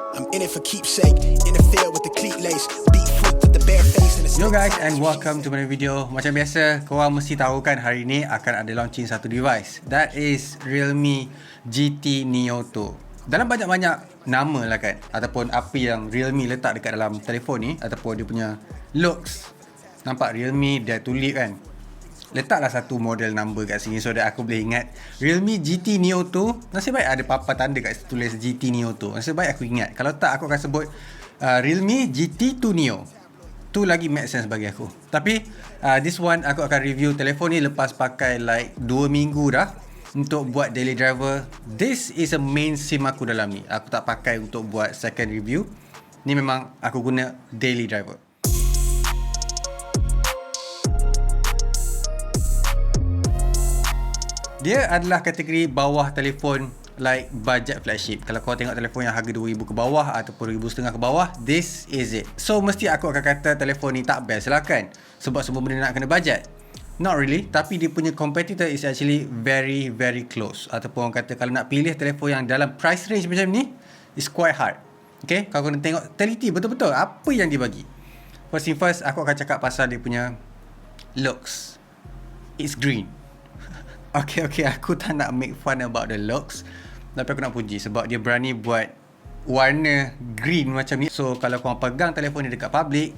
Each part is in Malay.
I'm in it for keepsake, in the field with the cleat lace, beat fruit with the bare face and the Yo guys, and welcome to my video. Macam biasa, korang mesti tahu kan hari ni akan ada launching satu device. That is Realme GT Neo 2. Dalam banyak-banyak nama lah kan, ataupun apa yang Realme letak dekat dalam telefon ni, ataupun dia punya looks. Nampak Realme dia tulis kan, letaklah satu model number kat sini so that aku boleh ingat Realme GT Neo 2. Nasib baik ada papan tanda kat situ tulis GT Neo 2. Nasib baik aku ingat. Kalau tak, aku akan sebut Realme GT 2 Neo. Tu lagi make sense bagi aku. Tapi this one aku akan review telefon ni lepas pakai like 2 minggu dah untuk buat daily driver. This is a main SIM aku dalam ni. Aku tak pakai untuk buat second review. Ni memang aku guna daily driver. Dia adalah kategori bawah telefon like budget flagship. Kalau kau tengok telefon yang harga 2,000 ke bawah ataupun 2,500 ke bawah, this is it. So mesti aku akan kata telefon ni tak best lah kan, sebab semua benda nak kena budget. Not really, tapi dia punya competitor is actually very very close. Ataupun orang kata kalau nak pilih telefon yang dalam price range macam ni, is quite hard. Okay, kau kena tengok teliti betul-betul apa yang dia bagi. First thing first, aku akan cakap pasal dia punya looks. It's green. Okay, aku tak nak make fun about the looks, tapi aku nak puji sebab dia berani buat warna green macam ni. So kalau korang pegang telefon ni dekat public,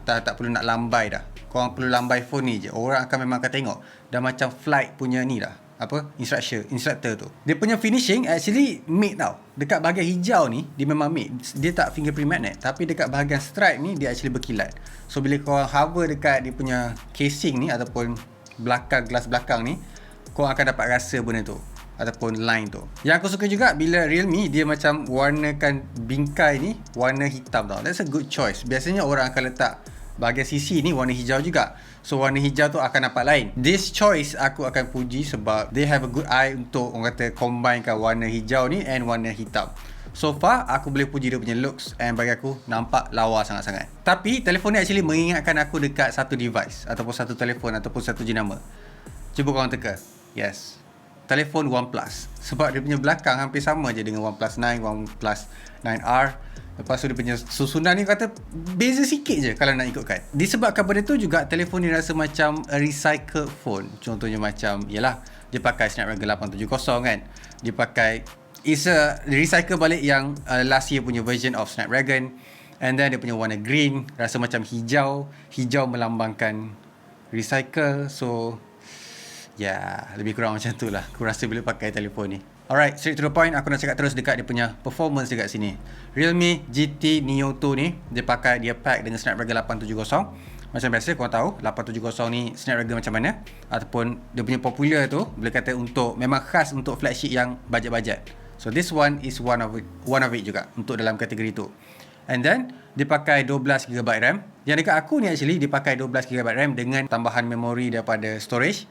tak perlu nak lambai dah. Korang perlu lambai phone ni je, orang memang akan tengok. Dah macam flight punya ni dah, apa, instructor tu. Dia punya finishing actually made tau. Dekat bahagian hijau ni dia memang made. Dia tak fingerprint magnet, tapi dekat bahagian stripe ni dia actually berkilat. So bila korang hover dekat dia punya casing ni ataupun belakang, glass belakang ni, korang akan dapat rasa benda tu ataupun line tu. Yang aku suka juga bila Realme dia macam warnakan bingkai ni warna hitam tau. That's a good choice. Biasanya orang akan letak bahagian sisi ni warna hijau juga, so warna hijau tu akan nampak lain. This choice aku akan puji sebab they have a good eye untuk orang kata combinekan warna hijau ni and warna hitam. So far aku boleh puji dia punya looks, and bagi aku nampak lawa sangat-sangat. Tapi telefon ni actually mengingatkan aku dekat satu device ataupun satu telefon ataupun satu jenama. Cuba korang teka. Yes, telefon OnePlus. Sebab dia punya belakang hampir sama je dengan OnePlus 9, OnePlus 9R. Lepas tu dia punya susunan ni kata beza sikit je kalau nak ikutkan. Disebabkan benda tu juga telefon ni rasa macam a recycled phone. Contohnya macam, yalah, dia pakai Snapdragon 870 kan. Dia pakai, it's a recycle balik yang last year punya version of Snapdragon. And then dia punya warna green, rasa macam hijau. Hijau melambangkan recycle. So lebih kurang macam tu lah aku rasa bila pakai telefon ni. Alright, straight to the point, aku nak cakap terus dekat dia punya performance dekat sini. Realme GT Neo 2 ni, dia pack dengan Snapdragon 870. Macam biasa korang tahu 870 ni Snapdragon macam mana, ataupun dia punya popular tu boleh kata untuk, memang khas untuk flagship yang budget-budget. So this one is one of it juga untuk dalam kategori tu. And then dia pakai 12GB RAM. Yang dekat aku ni actually dia pakai 12GB RAM dengan tambahan memori daripada storage.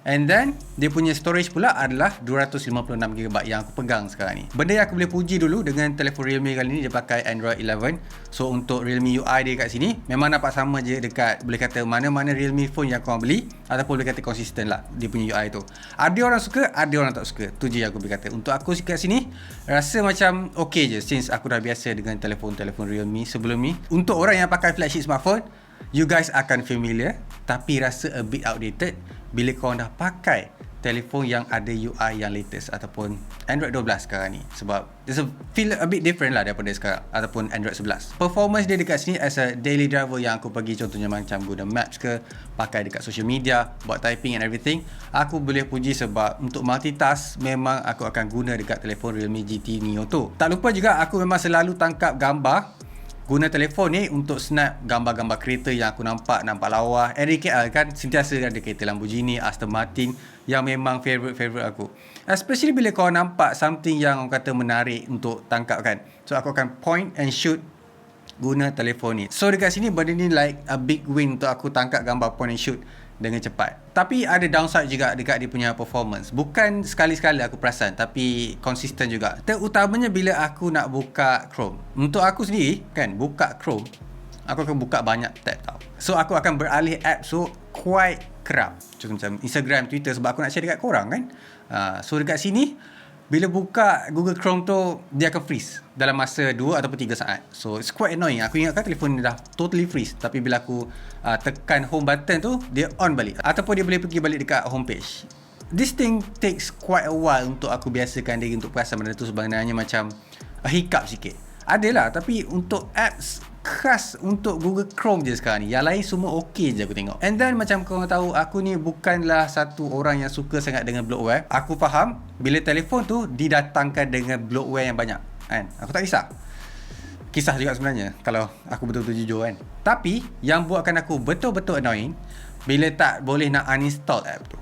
And then dia punya storage pula adalah 256GB yang aku pegang sekarang ni. Benda yang aku boleh puji dulu dengan telefon Realme kali ni, dia pakai Android 11. So untuk Realme UI dia kat sini memang nampak sama je dekat, boleh kata mana-mana Realme phone yang korang beli, ataupun boleh kata konsisten lah dia punya UI tu. Ada orang suka, ada orang tak suka. Tu je yang aku boleh kata. Untuk aku kat sini rasa macam okay je, since aku dah biasa dengan telefon-telefon Realme sebelum ni. Untuk orang yang pakai flagship smartphone, you guys akan familiar, tapi rasa a bit outdated bila korang dah pakai telefon yang ada UI yang latest ataupun Android 12 sekarang ni. Sebab there's a feel a bit different lah daripada sekarang ataupun Android 11. Performance dia dekat sini as a daily driver yang aku pergi, contohnya macam guna Maps ke, pakai dekat social media, buat typing and everything, aku boleh puji sebab untuk multitask memang aku akan guna dekat telefon Realme GT Neo 2. Tak lupa juga aku memang selalu tangkap gambar guna telefon ni untuk snap gambar-gambar kereta yang aku nampak lawa. RKL kan sentiasa ada kereta Lamborghini, Aston Martin yang memang favorite aku. Especially bila kau nampak something yang orang kata menarik untuk tangkap kan. So aku akan point and shoot guna telefon ni. So dekat sini benda ni like a big win untuk aku tangkap gambar point and shoot dengan cepat. Tapi ada downside juga dekat dia punya performance. Bukan sekali-sekala aku perasan, tapi konsisten juga. Terutamanya bila aku nak buka Chrome. Untuk aku sendiri kan, buka Chrome, aku akan buka banyak tab tau. So aku akan beralih app, so quite kerap. Contoh macam Instagram, Twitter, sebab aku nak share dekat korang kan. So dekat sini bila buka Google Chrome tu, dia akan freeze dalam masa 2 ataupun 3 saat. So it's quite annoying. Aku ingatkan telefon ni dah totally freeze, tapi bila aku tekan home button tu, dia on balik, ataupun dia boleh pergi balik dekat homepage. This thing takes quite a while untuk aku biasakan diri untuk perasan benda tu, sebenarnya macam a hiccup sikit. Adalah, tapi untuk apps khas untuk Google Chrome je sekarang ni, yang lain semua okey je aku tengok. And then macam korang tahu, aku ni bukanlah satu orang yang suka sangat dengan bloatware. Aku faham bila telefon tu didatangkan dengan bloatware yang banyak, kan? Aku tak kisah juga sebenarnya kalau aku betul-betul jujur, kan. Tapi yang buatkan aku betul-betul annoying bila tak boleh nak uninstall app tu.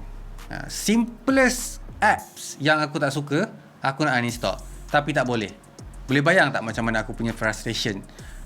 Simplest apps yang aku tak suka, aku nak uninstall, tapi tak boleh. Boleh bayang tak macam mana aku punya frustration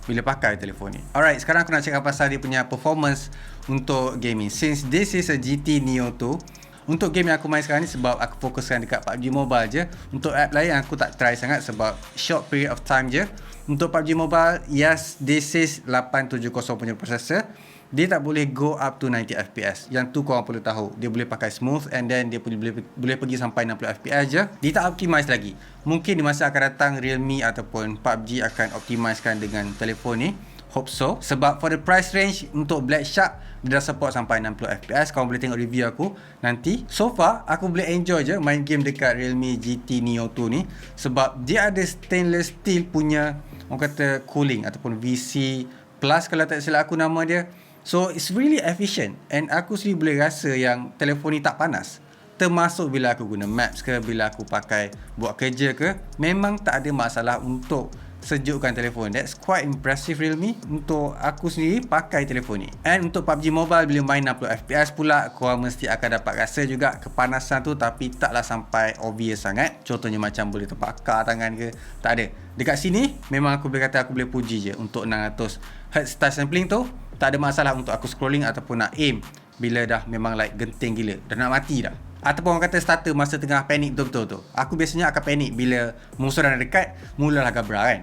bila pakai telefon ni. Alright, sekarang aku nak cakap pasal dia punya performance untuk gaming. Since this is a GT Neo 2, untuk game yang aku main sekarang ni, sebab aku fokuskan dekat PUBG Mobile je. Untuk app lain aku tak try sangat sebab short period of time je. Untuk PUBG Mobile, yes, this is 870 punya processor. Dia tak boleh go up to 90 FPS. Yang tu korang perlu tahu. Dia boleh pakai smooth, and then dia boleh pergi sampai 60 FPS je. Dia tak optimize lagi. Mungkin di masa akan datang Realme ataupun PUBG akan optimizekan dengan telefon ni. Hope so. Sebab for the price range untuk Black Shark, dia dah support sampai 60 FPS. Korang boleh tengok review aku nanti. So far, aku boleh enjoy je main game dekat Realme GT Neo 2 ni. Sebab dia ada stainless steel punya, orang kata, cooling ataupun VC Plus kalau tak silap aku nama dia. So it's really efficient, and aku sendiri boleh rasa yang telefon ni tak panas. Termasuk bila aku guna Maps ke, bila aku pakai buat kerja ke, memang tak ada masalah untuk sejukkan telefon. That's quite impressive Realme untuk aku sendiri pakai telefon ni. And untuk PUBG Mobile, bila main 60 FPS pula, korang mesti akan dapat rasa juga kepanasan tu, tapi taklah sampai obvious sangat. Contohnya macam boleh terbakar tangan ke, tak ada. Dekat sini memang aku boleh kata aku boleh puji je untuk 600 Hz touch sampling tu. Tak ada masalah untuk aku scrolling ataupun nak aim bila dah memang like genting gila, dah nak mati dah. Ataupun orang kata starter masa tengah panik betul-betul tu. Aku biasanya akan panik bila musuh dah dekat, mulalah gabra, kan.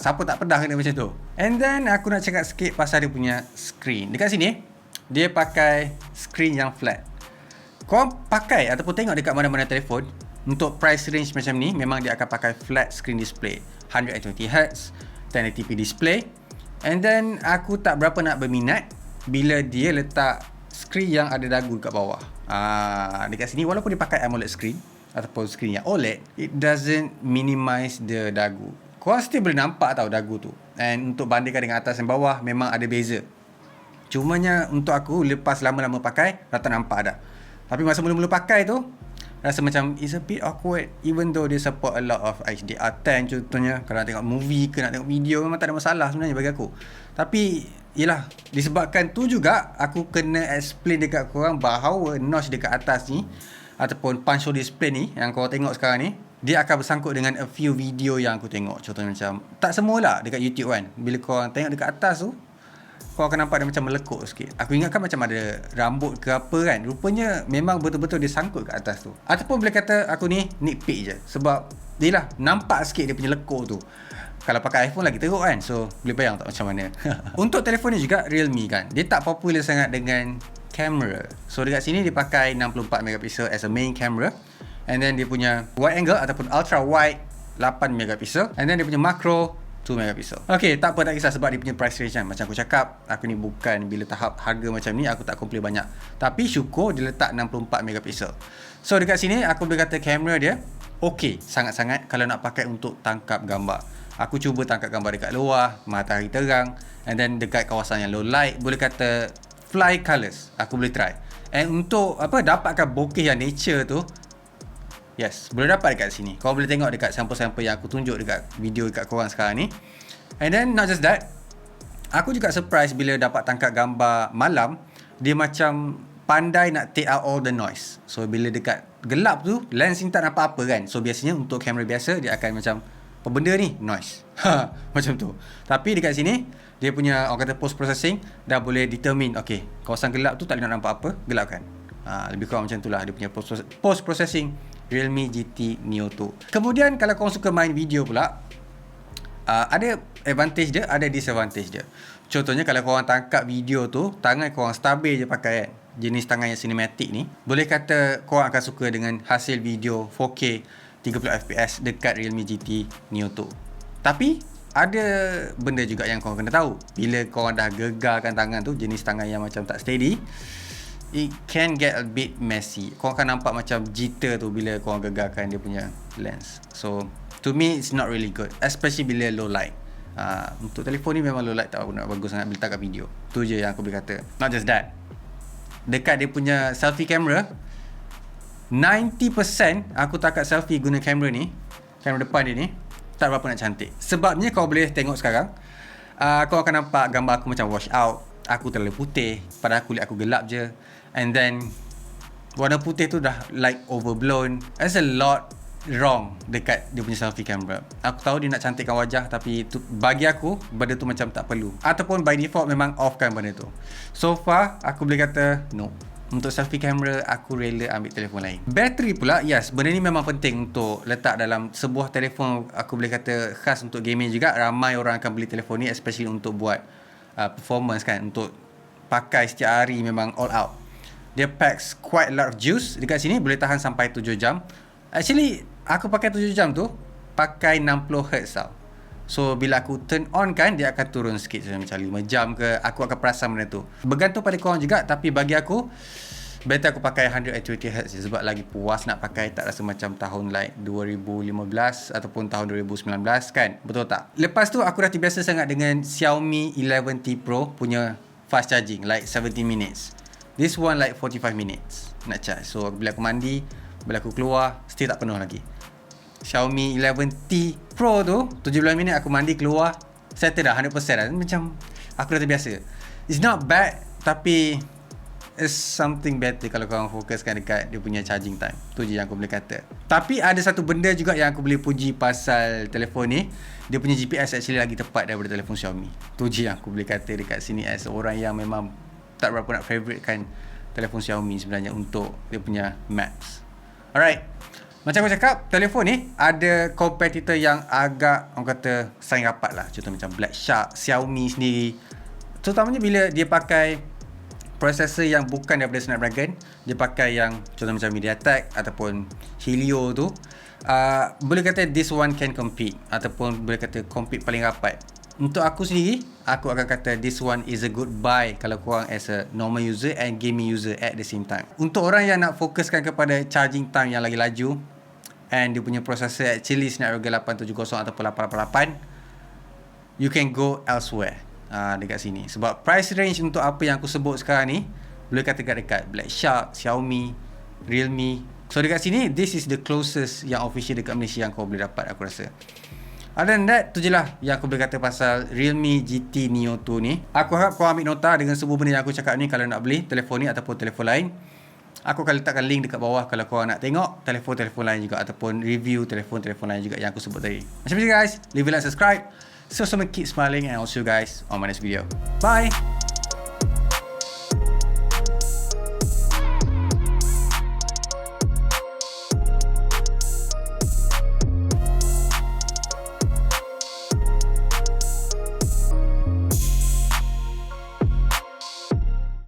Siapa tak pedah kena macam tu. And then aku nak cakap sikit pasal dia punya screen. Dekat sini dia pakai screen yang flat. Korang pakai ataupun tengok dekat mana-mana telefon, untuk price range macam ni, memang dia akan pakai flat screen display, 120Hz 1080p display. And then aku tak berapa nak berminat bila dia letak skrin yang ada dagu kat bawah. Dekat sini walaupun dia pakai AMOLED screen ataupun skrin yang OLED, it doesn't minimize the dagu. Korang still boleh nampak tau dagu tu. And untuk bandingkan dengan atas dan bawah, memang ada beza. Cumanya untuk aku, lepas lama-lama pakai, rata nampak dah. Tapi masa mula-mula pakai tu, rasa macam it's a bit awkward. Even though dia support a lot of HDR10 contohnya, kalau nak tengok movie ke nak tengok video, memang tak ada masalah sebenarnya bagi aku. Tapi yelah, disebabkan tu juga aku kena explain dekat korang bahawa notch dekat atas ni ataupun punch hole display ni yang korang tengok sekarang ni, dia akan bersangkut dengan a few video yang aku tengok. Contohnya macam, tak semualah dekat YouTube kan, bila korang tengok dekat atas tu, kau akan nampak dia macam melekuk sikit. Aku ingatkan macam ada rambut ke apa kan. Rupanya memang betul-betul dia sangkut kat atas tu. Ataupun boleh kata aku ni nitpick je. Sebab yelah, nampak sikit dia punya lekuk tu. Kalau pakai iPhone lagi teruk kan. So boleh bayang tak macam mana. Untuk telefon ni juga Realme kan, dia tak popular sangat dengan kamera. So dekat sini dia pakai 64MP as a main camera. And then dia punya wide angle ataupun ultra wide 8MP. And then dia punya macro 2MP. Okay, tak apa, tak kisah sebab dia punya price range kan. Macam aku cakap, aku ni bukan bila tahap harga macam ni aku tak komplain banyak. Tapi syukur dia letak 64MP. So dekat sini aku boleh kata kamera dia okay sangat-sangat kalau nak pakai untuk tangkap gambar. Aku cuba tangkap gambar dekat luar, matahari terang, and then dekat kawasan yang low light, boleh kata fly colours aku boleh try. And untuk dapatkan bokeh yang nature tu, yes, boleh dapat dekat sini. Kau boleh tengok dekat sampel-sampel yang aku tunjuk dekat video dekat korang sekarang ni. And then not just that, aku juga surprise bila dapat tangkap gambar malam. Dia macam pandai nak take out all the noise. So bila dekat gelap tu, lens ni tak nampak apa kan. So biasanya untuk kamera biasa, dia akan macam, apa benda ni? Noise. Macam tu. Tapi dekat sini, dia punya orang kata post processing dah boleh determine, okay, kawasan gelap tu tak boleh nak nampak apa, gelapkan. Lebih kurang macam tu lah dia punya post processing Realme GT Neo 2. Kemudian kalau korang suka main video pula, ada advantage dia, ada disadvantage dia. Contohnya kalau korang tangkap video tu, tangan korang stabil je pakai kan, jenis tangan yang cinematic ni, boleh kata korang akan suka dengan hasil video 4K 30fps dekat Realme GT Neo 2. Tapi ada benda juga yang korang kena tahu. Bila korang dah gegarkan tangan tu, jenis tangan yang macam tak steady, it can get a bit messy. Korang akan nampak macam jitter tu bila korang gegarkan dia punya lens. So to me it's not really good, especially bila low light. Untuk telefon ni memang low light tak bagus sangat bila tak kat video. Tu je yang aku boleh kata. Not just that, dekat dia punya selfie camera, 90% aku takat selfie guna kamera ni, kamera depan dia ni, tak berapa nak cantik. Sebabnya kau boleh tengok sekarang, kau akan nampak gambar aku macam wash out. Aku terlalu putih, padahal kulit aku gelap je. And then warna putih tu dah like overblown. There's a lot wrong dekat dia punya selfie camera. Aku tahu dia nak cantikkan wajah, tapi tu, bagi aku benda tu macam tak perlu. Ataupun by default memang off kan benda tu. So far aku boleh kata no. Untuk selfie camera aku rela ambil telefon lain. Bateri pula, yes, benda ni memang penting untuk letak dalam sebuah telefon. Aku boleh kata khas untuk gaming juga. Ramai orang akan beli telefon ni, especially untuk buat performance kan, untuk pakai setiap hari memang all out. Dia packs quite a lot of juice. Dekat sini boleh tahan sampai 7 jam. Actually aku pakai 7 jam tu pakai 60Hz tau. So bila aku turn on kan, dia akan turun sikit, macam 5 jam ke. Aku akan perasan benda tu. Bergantung pada korang juga. Tapi bagi aku, better aku pakai 120Hz je, sebab lagi puas nak pakai. Tak rasa macam tahun like 2015 ataupun tahun 2019 kan. Betul tak? Lepas tu aku dah terbiasa sangat dengan Xiaomi 11T Pro punya fast charging, like 70 minutes. This one like 45 minutes nak charge. So bila aku mandi, bila aku keluar, still tak penuh lagi. Xiaomi 11T Pro tu 17 minit aku mandi keluar, settle dah 100% dah. Macam aku dah terbiasa. It's not bad, tapi it's something better kalau korang fokuskan dekat dia punya charging time. Tu je yang aku boleh kata. Tapi ada satu benda juga yang aku boleh puji pasal telefon ni. Dia punya GPS actually lagi tepat daripada telefon Xiaomi. Tu je yang aku boleh kata dekat sini, as orang yang memang tak berapa nak favourite kan telefon Xiaomi sebenarnya untuk dia punya maps. Alright, macam aku cakap, telefon ni ada kompetitor yang agak, orang kata, saing rapat lah. Contoh macam Black Shark, Xiaomi sendiri. Terutamanya bila dia pakai processor yang bukan daripada Snapdragon. Dia pakai yang contoh macam MediaTek ataupun Helio tu. Boleh kata this one can compete, ataupun boleh kata compete paling rapat. Untuk aku sendiri, aku akan kata this one is a good buy kalau korang as a normal user and gaming user at the same time. Untuk orang yang nak fokuskan kepada charging time yang lagi laju, and dia punya processor actually Snapdragon 870 ataupun 888, you can go elsewhere dekat sini. Sebab price range untuk apa yang aku sebut sekarang ni, boleh kata dekat Black Shark, Xiaomi, Realme. So dekat sini, this is the closest yang official dekat Malaysia yang kau boleh dapat, aku rasa. Other than that, tu je lah yang aku boleh kata pasal Realme GT Neo 2 ni. Aku harap kau ambil nota dengan semua benda yang aku cakap ni kalau nak beli telefon ni ataupun telefon lain. Aku akan letakkan link dekat bawah kalau korang nak tengok telefon-telefon lain juga, ataupun review telefon-telefon lain juga yang aku sebut tadi. Macam biasa guys, leave a like, subscribe. So keep smiling, and I'll see you guys on my next video. Bye!